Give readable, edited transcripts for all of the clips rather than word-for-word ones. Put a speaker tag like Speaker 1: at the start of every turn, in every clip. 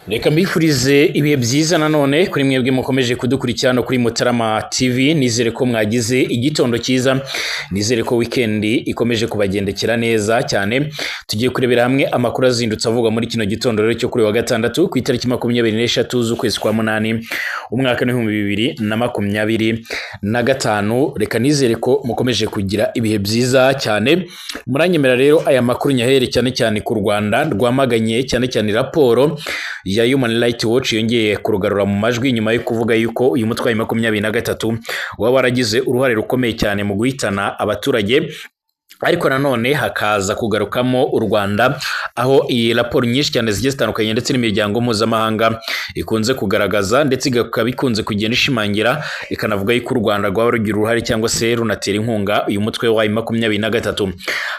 Speaker 1: Reka mbifurize ibihe byiza nanone kuri mwebwe mukomeje kudukurikirana kuri Mutarama TV. Nizere ko mwagize igitondo cyiza, nizere ko weekend ikomeje kubagendekera neza cyane. Tugiye kurebera hamwe amakuru azindutse avuga muri kino gitondo rero cyo kuri wa gatandatu ku itariki 23 z'ukwezi kwa munani umwaka wa 2025. Reka nizere ko mukomeje kugira ibihe byiza cyane. Muranyemera rero aya makuru nyahere cyane ku Rwanda rwamaganye cyane raporo ya Human Rights Watch yongeye kurugarura mu majwi nyuma yo kuvuga yuko uyu mutwe wa 23 waba waragize uruhare rukomeye cyane mu guhitana abaturage. Ariko nanone hakaza kugarukamo u Rwanda, aho iyi raporo nyinshi cyane zigiye zitandukanye ndetse n'imiryango mpuzamahanga ikunze kugaragaza ndetse igabikunze kugenda ishimangira ikanavuga yuko u Rwanda rwaba rugira uruhare cyangwa se runatera inkunga uyu mutwe wa 23.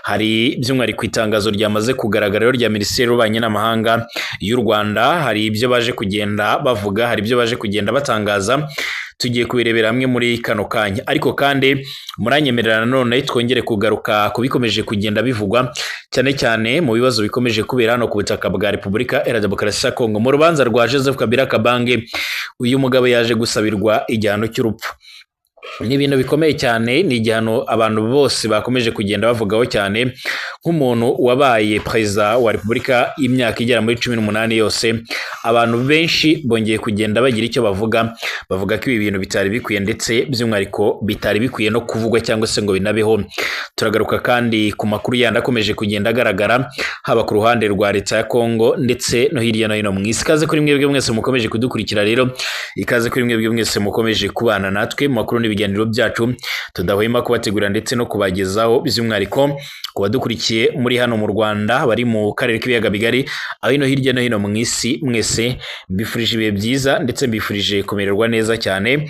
Speaker 1: Hari by'umwihariko itangazo ryamaze kugaragara rya Minisiteri y'Ububanyi n'Amahanga y'u Rwanda, hari ibyo baje kugenda bavuga, hari ibyo baje kugenda batangaza. Tugiye kubirebera hamwe muri kano kanya, ariko kandi muranyemerera nanone twongere kugaruka kubikomeje kugenda bivugwa cyane mu bibazo bikomeje kubera hano ku butaka bwa Repubulika Iharanira Demokarasi ya Kongo mu rubanza rwa Joseph Kabila Kabange. Uyu mugabo yaje gusabirwa igihano cy'urupfu. Ni ibintu bikomeye cyane, ni igihano abantu bose bakomeje kugenda bavugaho cyane nk'umuntu wabaye perezida wa Repubulika imyaka igera muri 18 yose. Abantu benshi bongeye kugenda bagira icyo bavuga ko ibi bintu bitari bikwiye ndetse by'umwihariko bitari bikwiye no kuvugwa cyangwa se ngo binabeho. Turagaruka kandi ku makuru yandi akomeje kugenda agaragara haba ku ruhande rwa leta ya Kongo ndetse no hirya no hino mu isi. Ikaze kuri mwebwe mwese mukomeje kudukurikira rero, ikaze kuri mwebwe mwese mukomeje kubana natwe mu makuru n'ibiganiro byacu tudahwema kubategura ndetse no kubagezaho, by'umwihariko ku badukurikiye muri hano mu Rwanda bari mu karere k'ibiyaga bigari, aho no hirya no hino mu isi. Mwese mbifurije ibihe byiza ndetse mbifurije kumererwa neza cyane.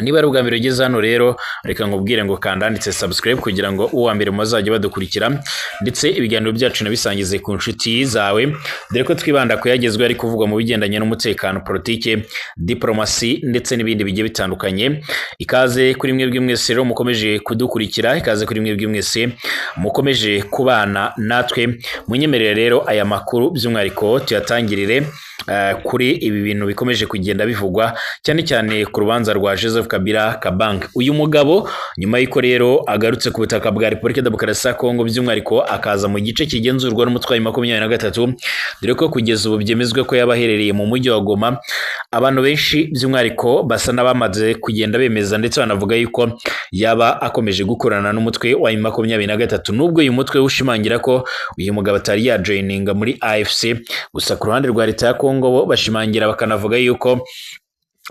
Speaker 1: Niba ari ubwa mbere ugeze hano rero, reka nkubwire ngo kanda handitse subscribe kugira ngo uwa mbere muzajye badukurikira ndetse ibiganiro byacu nabisangize ku nshuti zawe, dore ko twibanda ku yagezweho ari kuvugwa mu bigendanye n'umutekano, politike, diplomasi ndetse n'ibindi bigiye bitandukanye. Ikaze kuri mwebwe mwese rero mukomeje kudukurikira, ikaze kuri mwebwe mwese mukomeje kubana natwe. Munyemerere rero aya makuru by'umwihariko tuyatangirire kuri ibi bintu bikomeje kugenda bivugwa cyane ku rubanza rwa Joseph Kabila Kabange. Uyu mugabo nyuma y'iko rero agarutse ku butaka bwa Repubulika Demokarasi ya Kongo, by'umwihariko akaza mu gice kigenzurwa n'umutwe wa 23, dore ko kugeza ubu byemezwe ko yabaherereye mu mujyi wa Goma. Abantu benshi by'umwihariko basa n'abamaze kugenda bemeza ndetse banavuga yuko yaba akomeje gukorana n'umutwe wa 23, nubwo uyu mutwe ushimangira ko uyu mugabo atari ya joininga muri AFC. Gusa ku ruhande rwa leta ya Kongo bo bashimangira bakanavuga yuko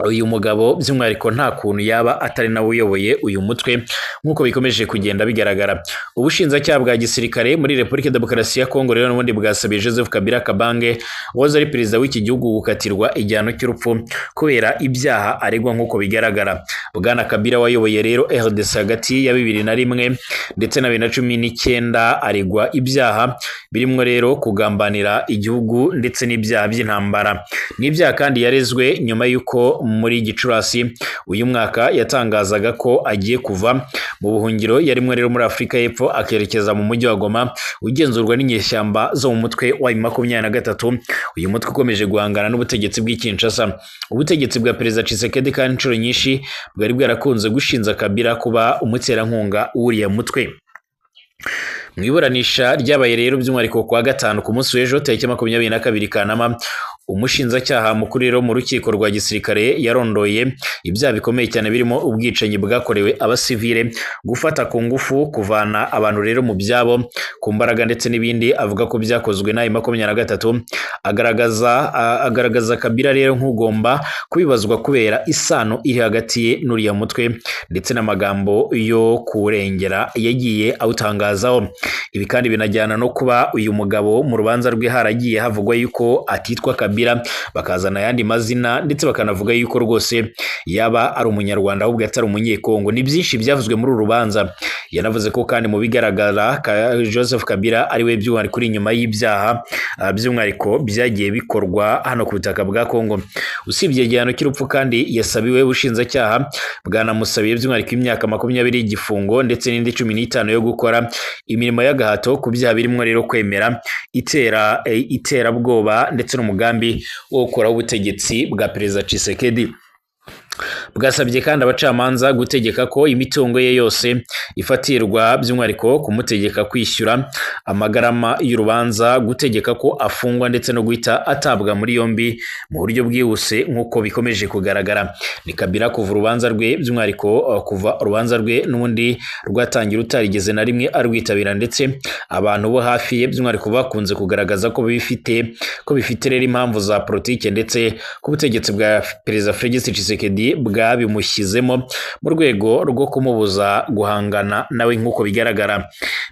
Speaker 1: uyu mugabo by'umwihariko nta kuntu yaba atari nawe uyoboye uyu mutwe nk'uko bikomeje kugenda bigaragara. Ubushinjacyaha bwa gisirikare muri Repubulika Demokarasi ya Kongo rero n'ubundi bwasabiye Joseph Kabila Kabange wahoze ari perezida w'iki gihugu gukatirwa igihano cy'urupfu kubera ibyaha aregwa nk'uko bigaragara. Bwana Kabila wayoboye rero RDC hagati ya 2001 ndetse na 2019 aregwa ibyaha birimo rero kugambanira igihugu ndetse n'ibyaha by'intambara. N'ibyaha kandi yarezwe nyuma y'uko muri Gicurasi uyu mwaka yatangazaga ko agiye kuva mu buhungiro yarimwe rero muri Afurika y'Epfo akerekeza mu mujyi wa Goma ugenzurwa n'inyeshyamba zo mu mutwe wa 23. Uyu mutwe ukomeje guhangana n'ubutegetsi bw'i Kinshasa. Ubutegetsi bwa Perezida Tshisekedi kandi inshuro nyinshi bwari bwarakunze gushinza Kabila kuba umuterankunga w'uriya mutwe. Mwiburanisha ryabaye rero by'umwihariko kwa gatanu ku munsi w'ejo tariki 22 Kanama, umushinjacyaha mukuru rero mu rukiko rwa gisirikare yarondoye ibyaha bikomeye cyane birimo ubwicanyi bwakorewe abasivile, gufata ku ngufu, kuvana abantu rero mu byabo ku mbaraga ndetse n'ibindi. Avuga ko byakozwe na 23. Agaragaza Kabila rero nk'ugomba kubibazwa kubera isano iri hagati ye n'uriya mutwe ndetse n'amagambo yo kurengera yagiye awutangazaho. Ibi kandi binajyana no kuba uyu mugabo mu rubanza rwe haragiye havugwa yuko atitwa Kabila, bakazana yandi mazina ndetse bakanavuga yuko rwose yaba ari umunyarwanda ahubwo atari umunyekongo. Ni byinshi byavuzwe muri uru rubanza. Yanavuze ko kandi mu bigaragara Joseph Kabila ari we by'umwihariko kuri inyuma y'ibyaha by'umwihariko byagiye bikorwa hano ku butaka bwa Kongo. Usibye igihano cy'urupfu kandi yasabiwe ubushinjacyaha bwanamusabiye by'umwihariko imyaka 20 y'igifungo ndetse n'indi 15 yo gukora imirimo y'agahato ku byaha birimo rero kwemera iterabwoba ndetse n'umugambi umugambi wo gukuraho ubutegetsi bwa Perezida Tshisekedi. Bwasabye kandi abacamanza gutegeka ko imitungo ye yose ifatirwa, by'umwihariko kumutegeka kwishyura amagarama y'urubanza, gutegeka ko afungwa ndetse no guhita atabwa muri yombi mu buryo bwihuse nk'uko bikomeje kugaragara. Ni Kabila kuva urubanza rwe, by'umwihariko kuva urubanza rwe n'ubundi rwatangira utarigeze na rimwe arwitabira, ndetse abantu bo hafi ye by'umwihariko bakunze kugaragaza ko bifite rero impamvu za politike, ndetse ko ubutegetsi bwa Perezida Felix Tshisekedi bwabimushyizemo mu rwego rwo kumubuza guhangana nawe nk'uko bigaragara.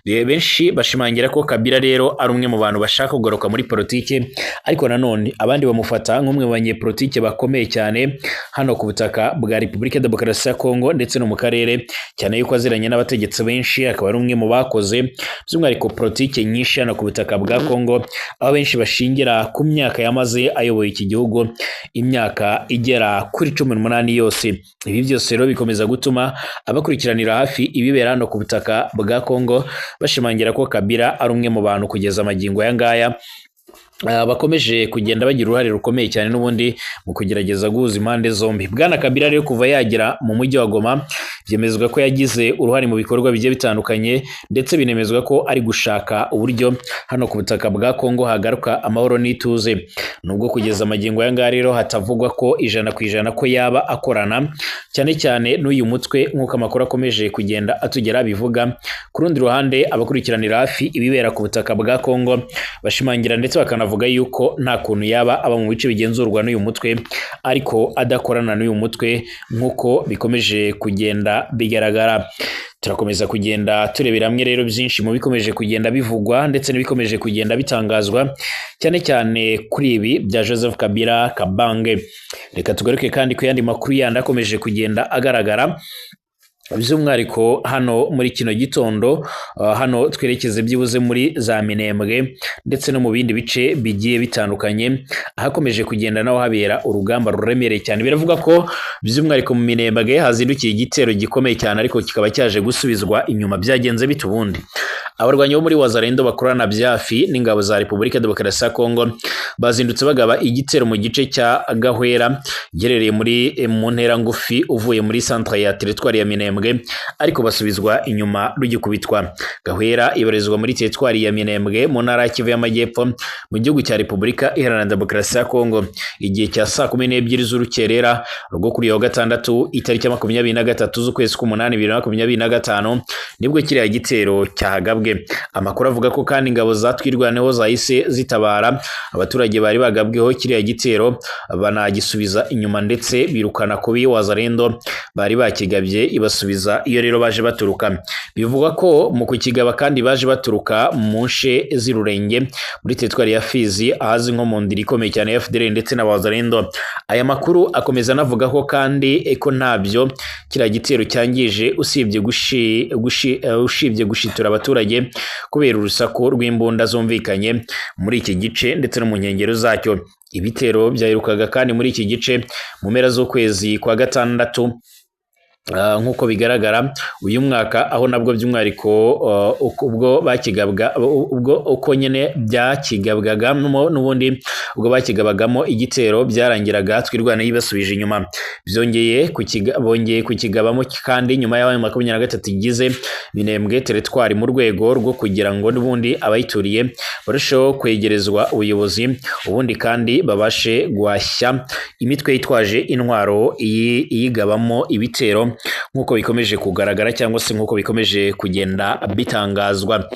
Speaker 1: Benshi bashimangira ko Kabila rero ari umwe mu bantu bashaka kugaruka muri politike, ariko nanone abandi bamufata nk'umwe mu banyepolitike bakomeye cyane hano ku butaka bwa Repubulika ya Demokarasi ya Kongo ndetse no mu karere, cyane yuko aziranye n'abategetsi benshi, akaba ari umwe mu bakoze by'umwihariko politike nyinshi hano ku butaka bwa Kongo, aho benshi bashingira ku myaka yamaze ayoboye iki gihugu, imyaka igera kuri 18 yose. Ibi byose rero bikomeza gutuma abakurikiranira hafi ibibera hano ku butaka bwa Kongo bashimangira ko Kabila ari umwe mu bantu kugeza amagingo aya ngaya bakomeje kugenda bagira uruhare rukomeye cyane n'ubundi mu kugerageza guhuza impande zombi. Bwana Kabila rero kuva yagera mu mujyi wa Goma, byemezwa ko yagize uruhare mu bikorwa bigiye bitandukanye, ndetse binemezwa ko ari gushaka uburyo hano ku butaka bwa Kongo hagaruka amahoro n'ituze. Nubwo kugeza amagingo aya ngaya rero hatavugwa ko 100% ko yaba akorana cyane cyane n'uyu mutwe nk'uko amakuru akomeje kugenda atugera bivuga. Ku rundi ruhande, abakurikiranira hafi ibibera ku butaka bwa Kongo bashimangira ndetse bakanavuga yuko nta kuntu yaba aba mu bice bigenzurwa n'uyu mutwe ariko adakorana n'uyu mutwe nk'uko bikomeje kugenda bigaragara. Turakomeza kugenda turebera hamwe rero byinshi mu bikomeje kugenda bivugwa ndetse n'ibikomeje kugenda bitangazwa, cyane cyane kuri ibi bya Joseph Kabila Kabange. Reka tugaruke kandi ku yandi makuru yandi akomeje kugenda agaragara, by'umwihariko hano muri kino gitondo. Hano twerekeze byibuze muri za Minembwe ndetse no mu bindi bice bigiye bitandukanye, hakomeje kugenda naho habera urugamba ruremereye cyane. Biravuga ko by'umwihariko mu Minembwe hazindukiye igitero gikomeye cyane, ariko kikaba cyaje gusubizwa inyuma. Byagenze bite ubundi? Abarwanyi bo muri Wazalendo bakorana byafi n'ingabo za Repubulika ya Demokarasi ya Kongo bazindutse bagaba igitero mu gice cya Gahwera giherereye mu ntera ngufi uvuye muri centre ya territoire ya Minembwe, ariko basubizwa inyuma rugikubitwa. Gahwera ibarizwa muri territoire ya Minembwe mu ntara ya Kivu y'Amajyepfo mu gihugu cya Repubulika Iharanira Demokarasi ya Kongo. Igihe cya 12 z'urukerera rwo kuri 6 itariki ya 23 z'ukwezi k'umunani 2025 nibwo kiriya gitero cyahagabwe. Amakuru avuga ko kandi ingabo zatwirwaneho zahise zitabara abaturage bari bagabweho kiriya gitero, banagisubiza inyuma ndetse birukana kubi Wazalendo bari bakigabye ibasubiza iyo rero baje baturuka. Bivugwa ko mu kukigaba kandi baje baturuka mu nshe z'Irurenge muri territoire ya Fizi, ahazi nko mu ndiri ikomeye cyane ya FDL ndetse na Wazalendo. Aya makuru akomeza anavuga ko kandi ko ntabyo kiriya gitero cyangije usibye gushitura abaturage kubera urusaku rw'imbunda zumvikanye muri iki gice ndetse no mu nkengero zacyo. Ibitero byaherukaga kandi muri iki gice mu mpera z'ukwezi kwa gatandatu nk'uko bigaragara uyu mwaka, aho nabwo by'umwihariko ubwo uko nyene byakigabwaga n'ubundi ubwo bakigabagamo igitero byarangiraga twirwana yibasubije inyuma. Bongeye kukigabamo kandi nyuma y'aho 23 igize Minembwe territoire mu rwego rwo kugira ngo n'ubundi abayituriye barusheho kwegerezwa ubuyobozi, ubundi kandi babashe guhashya imitwe yitwaje intwaro iyigabamo ibitero nk'uko bikomeje kugaragara cyangwa se nk'uko bikomeje kugenda bitangazwa.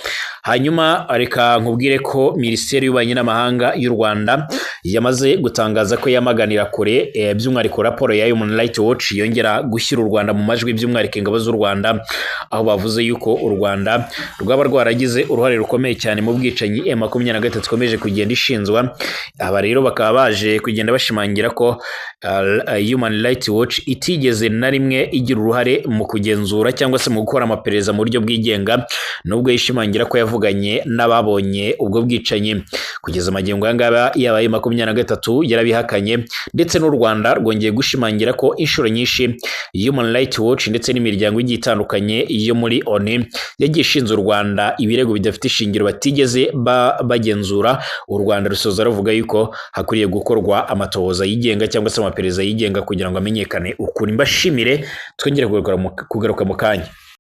Speaker 1: Hanyuma reka nkubwire ko Minisiteri y'Ububanyi n'Amahanga y'u Rwanda yamaze gutangaza ko yamaganira kure by'umwihariko raporo ya Human Rights Watch yongera gushyira u Rwanda mu majwi, by'umwihariko ingabo z'u Rwanda, aho bavuze yuko u Rwanda rwaba rwaragize uruhare rukomeye cyane mu bwicanyi M23 ikomeje kugenda ishinzwa. Aba rero bakaba baje kugenda bashimangira ko Human Rights Watch itigeze na rimwe igira uruhare mu kugenzura cyangwa se mu gukora amaperereza mu buryo bwigenga, nubwo yishimangira ko yavuganye n'ababonye ubwo bwicanyi. Kugeza amagingo aya ngaya yabaye 23 yarabihakanye, ndetse n'u Rwanda rwongeye gushimangira ko inshuro nyinshi Human Rights Watch ndetse n'imiryango igiye itandukanye yo muri ONU yagiye ishinja u Rwanda ibirego bidafite ishingiro batigeze bagenzura. U Rwanda rusoza ruvuga yuko hakwiriye gukorwa amatohoza yigenga cyangwa se amaperereza yigenga kugira ngo amenyekane ukuri. Mbashimire, twongere kugaruka mu kanya.